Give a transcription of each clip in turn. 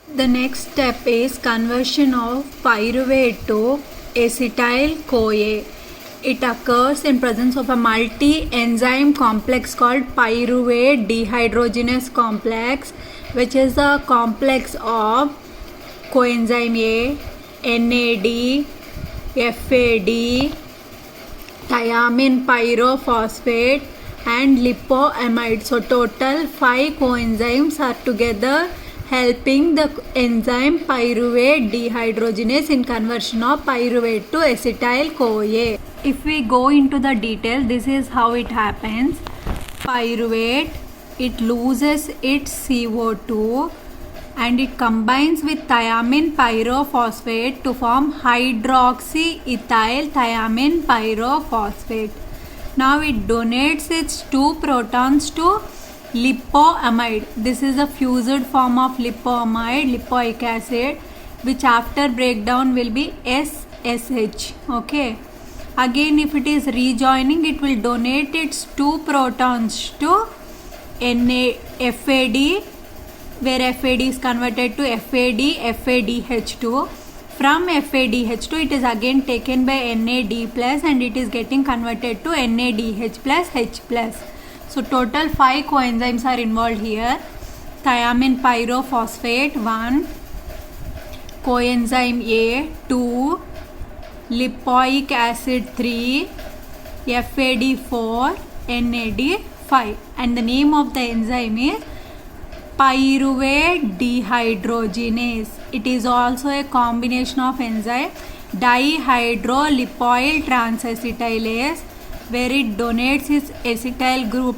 The next step is conversion of pyruvate to acetyl-CoA. It occurs in presence of a multi-enzyme complex called pyruvate dehydrogenase complex, which is a complex of coenzyme A, NAD, FAD, thiamine pyrophosphate and lipoamide. So total 5 coenzymes are together helping the enzyme pyruvate dehydrogenase in conversion of pyruvate to acetyl-CoA. If we go into the detail, this is how it happens. Pyruvate, it loses its CO2 and it combines with thiamine pyrophosphate to form hydroxyethyl thiamine pyrophosphate. Now it donates its 2 protons to lipoamide. This is a fused form of lipoamide, lipoic acid, which after breakdown will be SSH. Okay. Again, if it is rejoining, it will donate its 2 protons to FAD, where FAD is converted to FADH2. From FADH2, it is again taken by NAD plus and it is getting converted to NADH plus H plus. So total 5 coenzymes are involved here. Thiamine pyrophosphate 1, coenzyme A 2, lipoic acid 3, FAD 4, NAD 5, and the name of the enzyme is pyruvate dehydrogenase. It is also a combination of enzyme dihydrolipoyl transacetylase, where it donates its acetyl group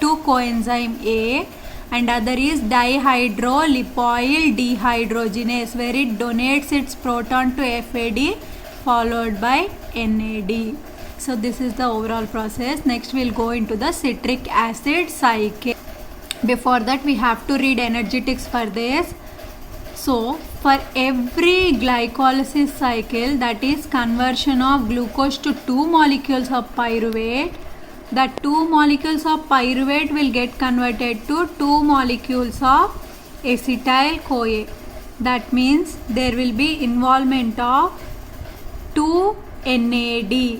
to coenzyme A, and other is dihydrolipoyl dehydrogenase, where it donates its proton to FAD followed by NAD. So this is the overall process. Next we'll go into the citric acid cycle. Before that, we have to read energetics for this. So for every glycolysis cycle, that is conversion of glucose to 2 molecules of pyruvate, the 2 molecules of pyruvate will get converted to 2 molecules of acetyl-CoA. That means there will be involvement of 2 NAD.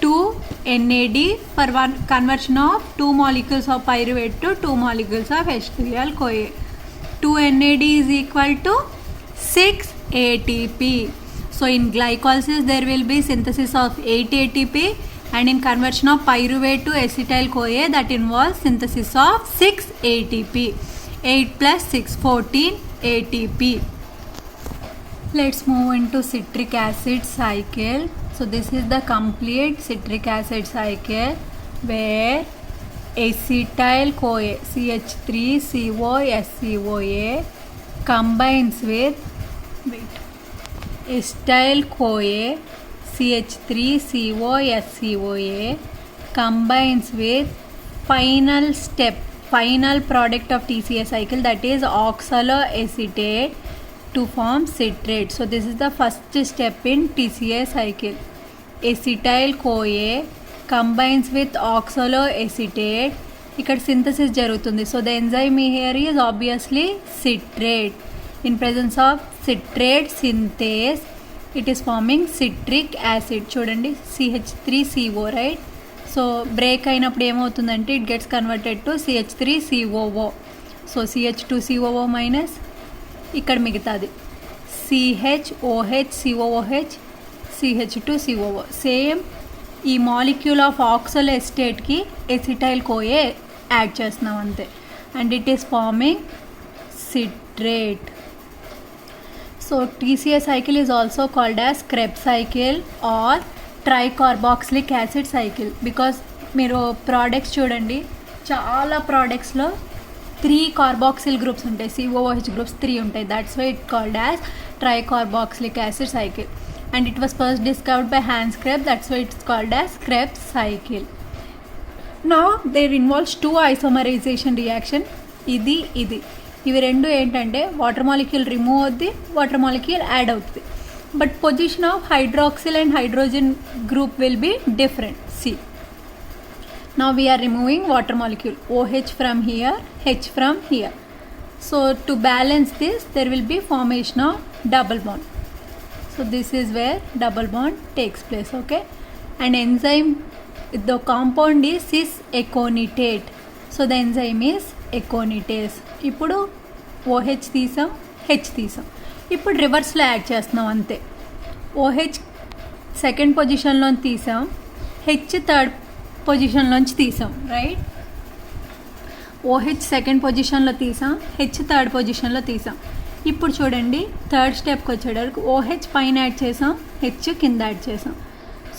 2 NAD for one conversion of 2 molecules of pyruvate to 2 molecules of H3L-CoA. 2 NAD is equal to 6 ATP. So in glycolysis there will be synthesis of 8 ATP, and in conversion of pyruvate to acetyl-CoA that involves synthesis of 6 ATP. 8 plus 6, 14 ATP. Let's move into citric acid cycle. So this is the complete citric acid cycle, where acetyl-CoA CH3COSCOA combines with acetyl-CoA CH3COSCOA combines with final step, final product of TCA cycle, that is oxaloacetate, to form citrate. So this is the first step in TCA cycle. Acetyl-CoA combines with oxaloacetate. ఇక్కడ synthesis జరుగుతుంది. So the enzyme here is obviously citrate. In presence of citrate synthase, it is forming citric acid. చూడండి, CH3CO, right? So break అయినప్పుడు ఏమవుతుందంటే it gets converted to CH3COO. So CH2COO minus ఇక్కడ మిగతాది CHOH COOH CH2COO. Same ఈ molecule of ఆక్సలోఎస్టేట్కి ఎసిటైల్-CoA add చేస్తున్నాం అంతే, and it is farming citrate. So TCA cycle is also called as Krebs cycle or tricarboxylic acid cycle, because మీరు products చూడండి, చాలా ప్రోడక్ట్స్లో 3 carboxyl groups ఉంటాయి, COOH గ్రూప్స్ 3 ఉంటాయి. That's why it called as tricarboxylic acid cycle, and it was first discovered by Hans Krebs. That's why it's called as Krebs cycle. Now there involves 2 isomerization reaction. ఇది ఇవి రెండు ఏంటంటే water molecule remove అవుద్ది, water molecule add అవుతుంది, but position of hydroxyl and hydrogen group will be different. సి Now we are removing water molecule, OH from here, H from here. So to balance this, there will be formation of double bond. So this is where double bond takes place, okay? And enzyme, the compound is cis-aconitate. So the enzyme is aconitase. ఇప్పుడు OH తీసాం, H తీసాం. ఇప్పుడు రివర్స్లో add చేస్తున్నాం అంతే. OH second పొజిషన్లో తీసాం, H third పొజిషన్లోంచి తీసాం, రైట్? OH సెకండ్ పొజిషన్లో తీసాం, H థర్డ్ పొజిషన్లో తీసాం. ఇప్పుడు చూడండి థర్డ్ స్టెప్కి వచ్చేటప్పుడు OH పైన యాడ్ చేసాం, H కింద యాడ్ చేసాం.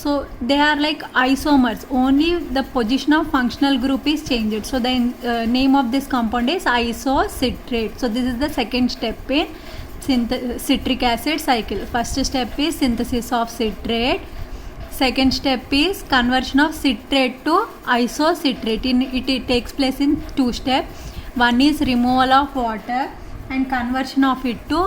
So they are like isomers, only the position of functional group is changed. So the name of this compound is isocitrate. So this is the second step in citric acid cycle. First step is synthesis of citrate. Second step is conversion of citrate to isocitrate. It takes place in two steps. One is removal of water and conversion of it to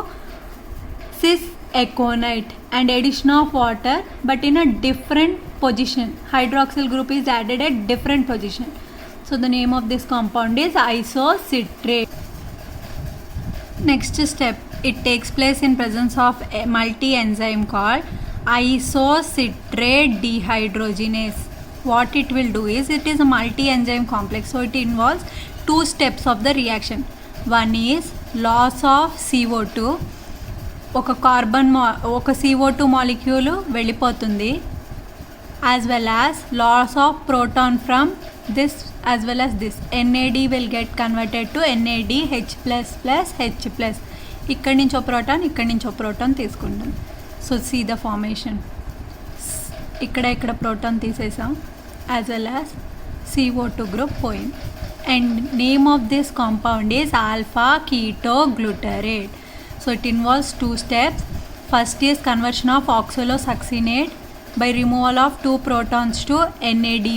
cis-aconite and addition of water, but in a different position. Hydroxyl group is added at different position. So the name of this compound is isocitrate. Next step, it takes place in presence of a multi-enzyme called isocitrate dehydrogenase. What it will do is, it is a multi-enzyme complex, so it involves two steps of the reaction. One is loss of CO2. ఒక CO2 molecule వెళ్ళిపోతుంది, as well as loss of proton from this as well as this. NAD will get converted to NADH++. ఇక్కడి నుంచి ఒక proton, ఇక్కడి నుంచి ఒక proton తీసుకుంటాం. So see the formation. ఇక్కడ ప్రోటాన్ తీసేసాం, as well as CO2 group పోయింది. And name of this compound is alpha ketoglutarate. So it involves two steps. First is conversion of oxalosuccinate by removal of two protons to NAD+,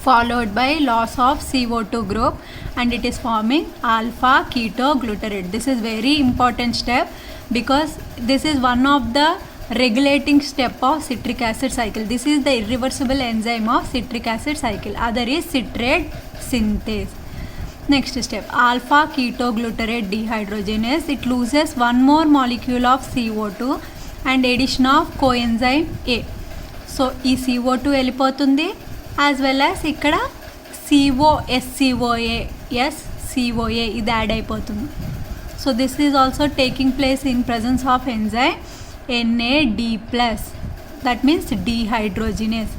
followed by loss of CO2 group, and it is forming alpha ketoglutarate. This is very important step because this is one of the regulating step of citric acid cycle. This is the irreversible enzyme of citric acid cycle. Other is citrate synthase. Next step, alpha ketoglutarate dehydrogenase. It loses one more molecule of CO2 and addition of coenzyme A. So ఈ CO2 వెళ్ళిపోతుంది, as well as ఇక్కడ SCOA ఇది add అయిపోతుంది. So this is also taking place in presence of enzyme NAD+, that means dehydrogenase.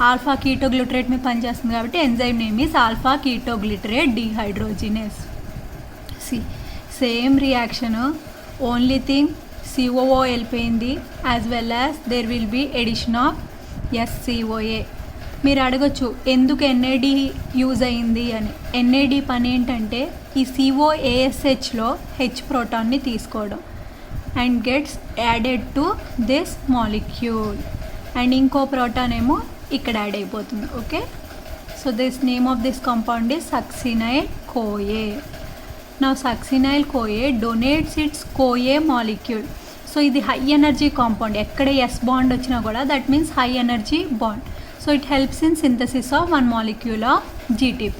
Alpha ketoglutarate మీద పనిచేస్తుంది కాబట్టి enzyme name is alpha ketoglutarate dehydrogenase. Same reaction, only thing COO వెళ్ళిపోయింది, as well as there will be addition of SCOA. మీరు అడగచ్చు ఎందుకు NAD use అయింది అని. NAD పని ఏంటంటే ఈ COASHలో H ప్రోటాన్ని తీసుకోవడం and gets added to this molecule, and ఇంకో ప్రోటాన్ ఏమో ఇక్కడ యాడ్ అయిపోతుంది, okay? So this name of this compound is succinyl CoA. Now succinyl CoA donates its CoA molecule. So ఇది హై ఎనర్జీ కాంపౌండ్, ఎక్కడ S bond వచ్చినా కూడా that means high energy bond. So it helps in synthesis of one molecule of GTP.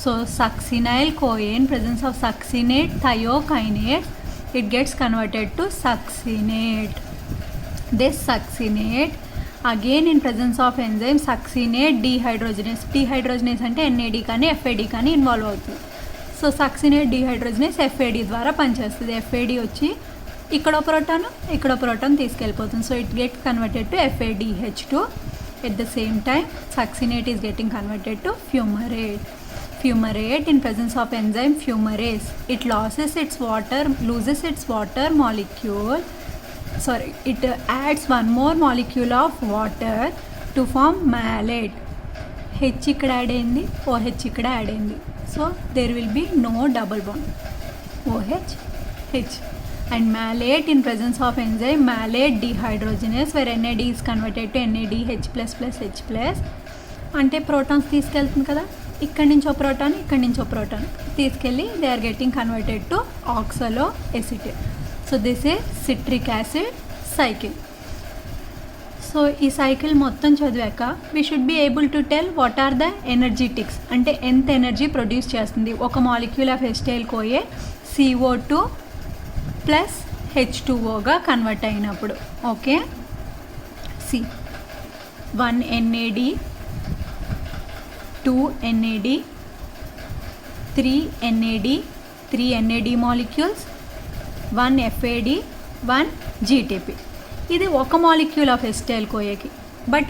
So succinyl CoA in presence of succinate thiokinates, it gets converted to succinate. This succinate again in presence of enzyme succinate dehydrogenase. Dehydrogenase అంటే NAD కానీ FAD కానీ involve అవుతుంది. So succinate dehydrogenase FAD ద్వారా పనిచేస్తుంది. FAD వచ్చి ఇక్కడ proton తీసుకెళ్ళిపోతుంది. So it get converted to FADH2. At the same time succinate is getting converted to fumarate. Fumarate in presence of enzyme fumarase, it loses its water molecule. Sorry, it adds one more molecule of water to form malate. H ఇక్కడ add అయింది, OH ఇక్కడ add అయింది. So there will be no double bond, OH H. And malate in presence of enzyme malate dehydrogenase, where NAD is converted to NADH++H+. అంటే protons తీసుకెళ్తుంది కదా, ఇక్కడి నుంచి ఒక ప్రోటాన్ తీసుకెళ్ళి they are getting converted to oxaloacetate. So this is citric acid cycle. So so ఈ cycle మొత్తం చదివాక we should be able to tell what are the energetics, అంటే ఎంత ఎనర్జీ ప్రొడ్యూస్ చేస్తుంది ఒక molecule of acetyl CoA CO2 plus H2Oగా convert అయినప్పుడు. Okay, see 1 NAD 2 NAD 3 NAD 3 NAD molecules, 1 FAD 1 GTP. ఇది ఒక మాలిక్యూల్ ఆఫ్ ఎసిటైల్ కోఏకి. But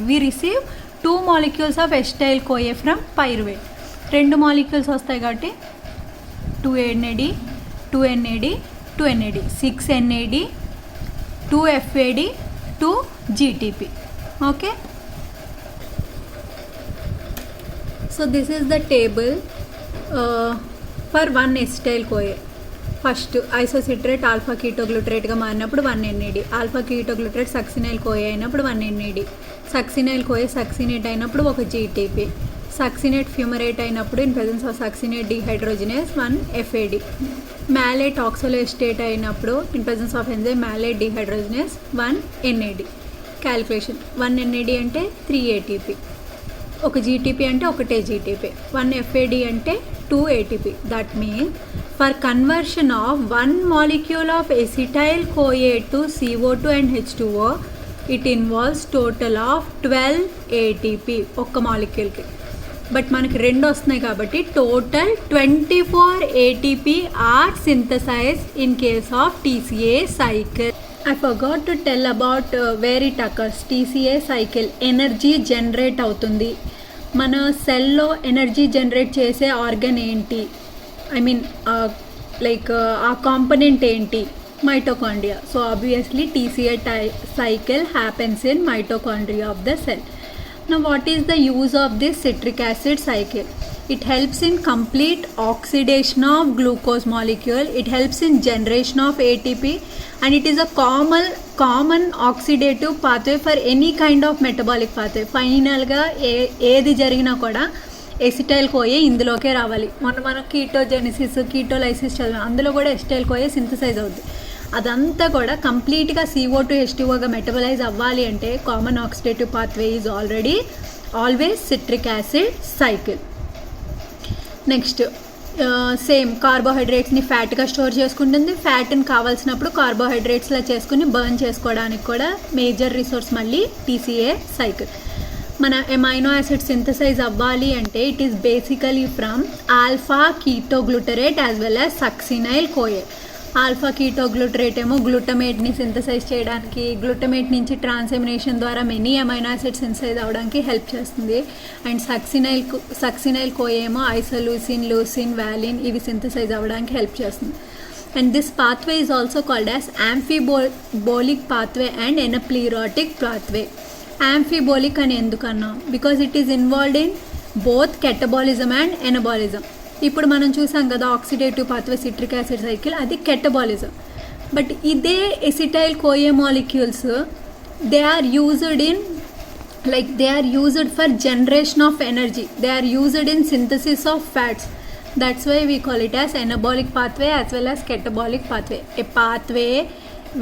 we receive 2 molecules of acetyl కోఏ from pyruvate. 2 molecules వస్తాయి కాబట్టి 2 NAD 2 NAD 2 NAD 6 NAD 2 FAD 2 GTP. Okay, so this is the table for 1 acetyl CoA. First isocitrate alpha కీటోగ్లూటరేట్గా మారినప్పుడు 1 NAD, alpha ketoglutarate succinyl CoA అయినప్పుడు 1 NAD, succinyl CoA succinate అయినప్పుడు 1 GTP, succinate fumarate అయినప్పుడు in presence of succinate dehydrogenase 1 FAD, malate oxaloacetate అయినప్పుడు in presence of enzyme malate dehydrogenase 1 NAD. Calculation 1 NAD అంటే 3 ATP, 1 GTP అంటే 1 GTP, 1 FAD అంటే 2 ATP. That means for conversion of 1 molecule of acetyl CoA to CO2 and H2O it involves total of 12 ATP ఒక్క మాలిక్యూల్కి. But మనకి 2 వస్తున్నాయి కాబట్టి total 24 ATP are synthesize in case of TCA cycle. I forgot to tell about where it occurs. TCA cycle energy generate అవుతుంది. మన సెల్లో energy generate చేసే organ ఏంటి, ఐ మీన్ లైక్ ఆ కాంపనెంట్ ఏంటి, mitochondria. So obviously TCA cycle happens in mitochondria of the cell. Now what is the use of this citric acid cycle? It helps in complete oxidation of glucose molecule, it helps in generation of ATP, and it is a common oxidative pathway for any kind of metabolic pathway. ఫైనల్గా ఏది జరిగినా కూడా acetyl కోఏ ఇందులోకే రావాలి. మనం కీటోజెనిసిస్ కీటోలైసిస్ చదివాం, అందులో కూడా acetyl కోఏ synthesise అవుద్ది. అదంతా కూడా కంప్లీట్గా CO2 H2Oగా మెటబలైజ్ అవ్వాలి అంటే common oxidative pathway is always citric acid cycle. Next same కార్బోహైడ్రేట్స్ని ఫ్యాట్గా స్టోర్ చేసుకుంటుంది. ఫ్యాట్ని కావాల్సినప్పుడు కార్బోహైడ్రేట్స్లా చేసుకుని బర్న్ చేసుకోవడానికి కూడా మేజర్ రిసోర్స్ మళ్ళీ TCA సైకిల్. మన ఎమైనో యాసిడ్ సింథసైజ్ అవ్వాలి అంటే it is basically from alpha ketoglutarate as well as succinyl CoA. Alpha ketoglutarate ఏమో గ్లూటమేట్ని సింథసైజ్ చేయడానికి, గ్లూటమేట్ నుంచి ట్రాన్సామినేషన్ ద్వారా మెనీ అమైనో యాసిడ్ సింథసైజ్ అవ్వడానికి హెల్ప్ చేస్తుంది. అండ్ సక్సినైల్ కోఏ ఏమో ఐసోలూసిన్, లూసిన్, వాలిన్ ఇవి సింథసైజ్ అవ్వడానికి హెల్ప్ చేస్తుంది. And this pathway is also called as amphibolic pathway and anaplerotic pathway. Amphibolic అని ఎందుకన్నా, because it is involved in both catabolism and anabolism. ఇప్పుడు మనం చూసాం కదా oxidative pathway citric acid cycle, అది కెటబాలిజం. బట్ ఇదే acetyl CoA molecules they are used for generation of energy, they are used in synthesis of fats. That's why we call it as anabolic pathway as well as catabolic pathway. A pathway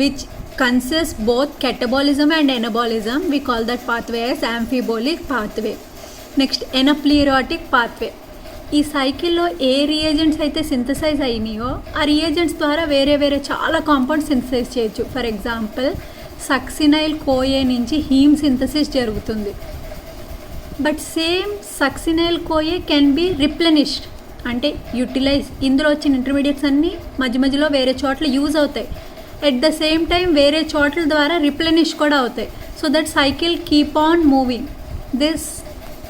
which consists both catabolism and anabolism, we call that pathway as amphibolic pathway. Next, anaplerotic pathway. ఈ సైకిల్లో ఏ reagents అయితే synthesise అయినాయో ఆ reagents ద్వారా వేరే వేరే చాలా compounds synthesize చేయొచ్చు. For example succinyl CoA నుంచి హీమ్ సింథసిస్ జరుగుతుంది. But same succinyl CoA can be replenished, అంటే యూటిలైజ్. ఇందులో వచ్చిన ఇంటర్మీడియట్స్ అన్నీ మధ్య మధ్యలో వేరే చోట్ల యూజ్ అవుతాయి. ఎట్ ద సేమ్ టైం వేరే చోట్ల ద్వారా రిప్లెనిష్ కూడా అవుతాయి. So that cycle keep on moving. This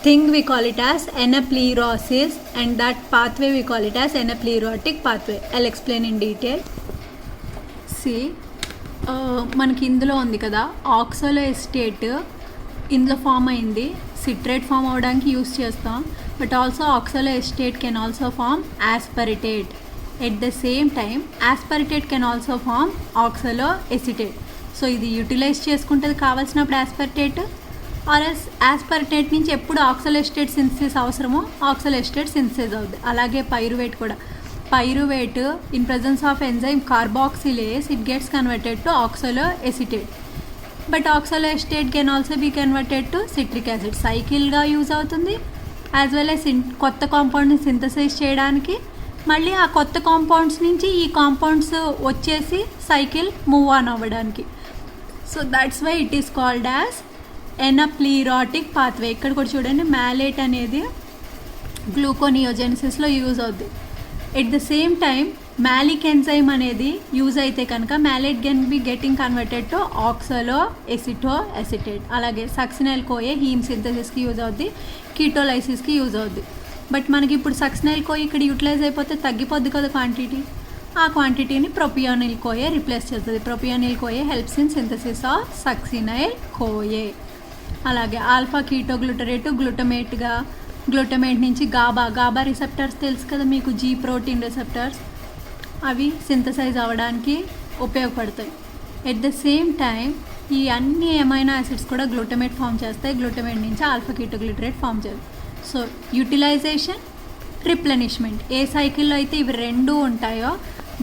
thing we call it as anaplerosis, and that pathway we call it as anaplerotic pathway. I'll explain in detail. See, మనకి ఇందులో ఉంది కదా oxaloacetate, ఇందులో ఫామ్ అయింది. Citrate form అవడానికి use చేస్తాం. But also oxaloacetate can also form aspartate. At the same time aspartate can also form oxaloacetate. So ఇది utilize చేసుకుంటుంది కావాల్సినప్పుడు ఆస్పరిటేట్, ఆర్ఎస్ ఆస్పరిటేట్ నుంచి ఎప్పుడు ఆక్సలో ఎస్టేట్ సింథసిస్ అవసరమో ఆక్సలో ఎస్టేట్ సింథసిస్ అవుతుంది. అలాగే పైరువేట్ కూడా. Pyruvate in presence of enzyme carboxylase it gets converted to oxaloacetate. But oxaloacetate can also be converted to citric acid. సైకిల్గా యూజ్ అవుతుంది, యాజ్ వెల్ యాజ్ కొత్త కాంపౌండ్ని synthesise చేయడానికి. మళ్ళీ ఆ కొత్త కాంపౌండ్స్ నుంచి ఈ కాంపౌండ్స్ వచ్చేసి సైకిల్ మూవ్ ఆన్ అవ్వడానికి. So that's why it is called as anaplerotic pathway. ఇక్కడ కూడా చూడండి, మ్యాలేట్ అనేది గ్లూకోనియోజెనిసిస్లో యూజ్ అవుద్ది. At the same time malic enzyme అనేది యూజ్ అయితే కనుక malate can be getting converted to oxalo aceto acetate. అలాగే సక్సినైల్ కోయే హీమ్ సింథసిస్కి యూజ్ అవుద్ది, కీటోలైసిస్కి యూజ్ అవుద్ది. బట్ మనకి ఇప్పుడు సక్సినైల్ కోయ ఇక్కడ యూటిలైజ్ అయిపోతే తగ్గిపోద్ది కదా క్వాంటిటీ. ఆ క్వాంటిటీని ప్రొపియోనిల్ కోయే రిప్లేస్ చేస్తుంది. Propionyl CoA helps in synthesis of succinyl CoA. అలాగే ఆల్ఫా కీటోగ్లూటరేట్ గ్లూటమేట్గా, గ్లూటమేట్ నుంచి గాబా రిసెప్టర్స్ తెలుసు కదా మీకు, జీ ప్రోటీన్ రిసెప్టర్స్, అవి సింథసైజ్ అవ్వడానికి ఉపయోగపడతాయి. ఎట్ ద సేమ్ టైం ఈ అన్ని ఎమైనో యాసిడ్స్ కూడా గ్లూటమేట్ ఫామ్ చేస్తాయి. గ్లూటమేట్ నుంచి ఆల్ఫా కీటోగ్లూటరేట్ ఫామ్ చేస్తాయి. సో యూటిలైజేషన్, రిప్లెనిష్మెంట్, ఏ సైకిల్లో అయితే ఇవి రెండు ఉంటాయో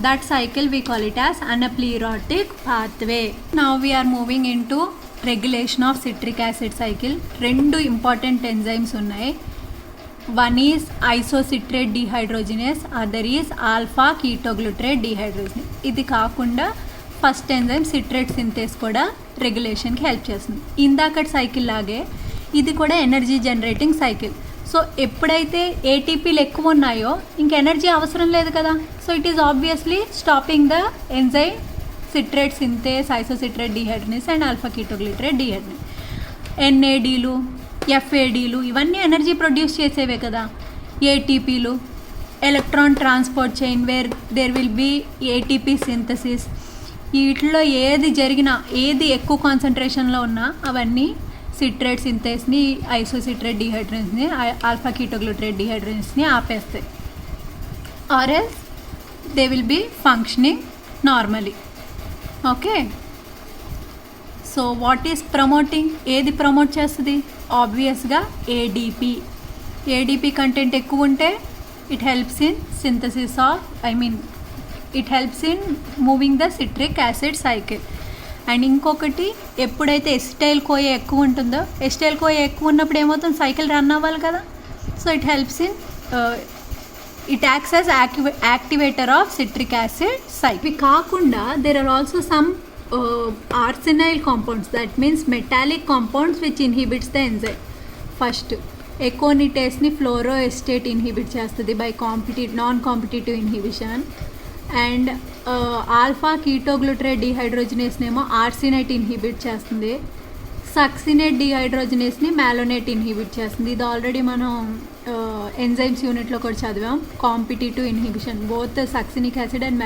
that cycle we call it as anaplerotic pathway. Now we are moving in to regulation of citric acid cycle. రెండు ఇంపార్టెంట్ ఎంజైమ్స్ ఉన్నాయి. One is isocitrate dehydrogenase, other is alpha ketoglutarate dehydrogenase. ఇది కాకుండా ఫస్ట్ ఎంజైమ్ సిట్రేట్ సింథేస్ కూడా రెగ్యులేషన్కి help చేస్తుంది. ఇందాకటి cycle లాగే ఇది కూడా ఎనర్జీ జనరేటింగ్ సైకిల్. సో ఎప్పుడైతే ఏటీపీలు ఎక్కువ ఉన్నాయో ఇంక ఎనర్జీ అవసరం లేదు కదా. So it is obviously stopping the enzyme citrate synthase, isocitrate dehydrogenase and alpha ketoglutarate dehydrogenase. ఎన్ఏడీలు, ఎఫ్ఏడీలు ఇవన్నీ ఎనర్జీ ప్రొడ్యూస్ చేసేవే కదా. ఏటీపీలు electron transport chain where there will be ATP synthesis. వీటిలో ఏది జరిగినా, ఏది ఎక్కువ కాన్సన్ట్రేషన్లో ఉన్నా అవన్నీ సిట్రేట్ సింథేస్ని, ఐసోసిట్రేట్ డిహైడ్రోజినేస్ని, ఆల్ఫా కీటోగ్లూటరేట్ డిహైడ్రోజినేస్ని ఆపేస్తాయి. Or else they will be functioning normally. Okay, so what is promoting? ఏది ప్రమోట్ చేస్తుంది? ఆబ్వియస్గా ఏడీపీ. ఏడీపీ కంటెంట్ ఎక్కువ ఉంటే it helps in synthesis of it helps in moving the citric acid cycle. And ఇంకొకటి, ఎప్పుడైతే acetyl కోయ ఎక్కువ ఉంటుందో, acetyl కోయ ఎక్కువ ఉన్నప్పుడు ఏమవుతుంది, సైకిల్ రన్ అవ్వాలి కదా. So it helps in it acts as activator of citric acid cycle. ఇవి కాకుండా there are also some arsenial compounds, that means metallic compounds which inhibits the enzyme. First, ఎకోనిటేస్ని ఫ్లోరోఎస్టేట్ ఇన్హిబిట్ చేస్తుంది by non competitive inhibition. And alpha ketoglutarate డిహైడ్రోజినేస్నేమో arsenate inhibit చేస్తుంది. Succinate డిహైడ్రోజినేస్ని malonate inhibit చేస్తుంది. ఇది already మనం ఎంజైమ్స్ యూనిట్లో కూడా చదివాం. Competitive inhibition, both succinic acid and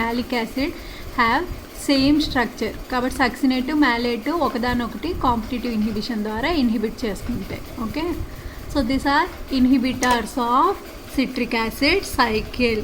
malic acid have same structure. కాబట్టి సక్సినేట్, మ్యాలేట్ ఒకదానొకటి కాంపిటేటివ్ ఇన్హిబిషన్ ద్వారా ఇన్హిబిట్ చేసుకుంటాయి. Okay, so these are inhibitors of citric acid cycle.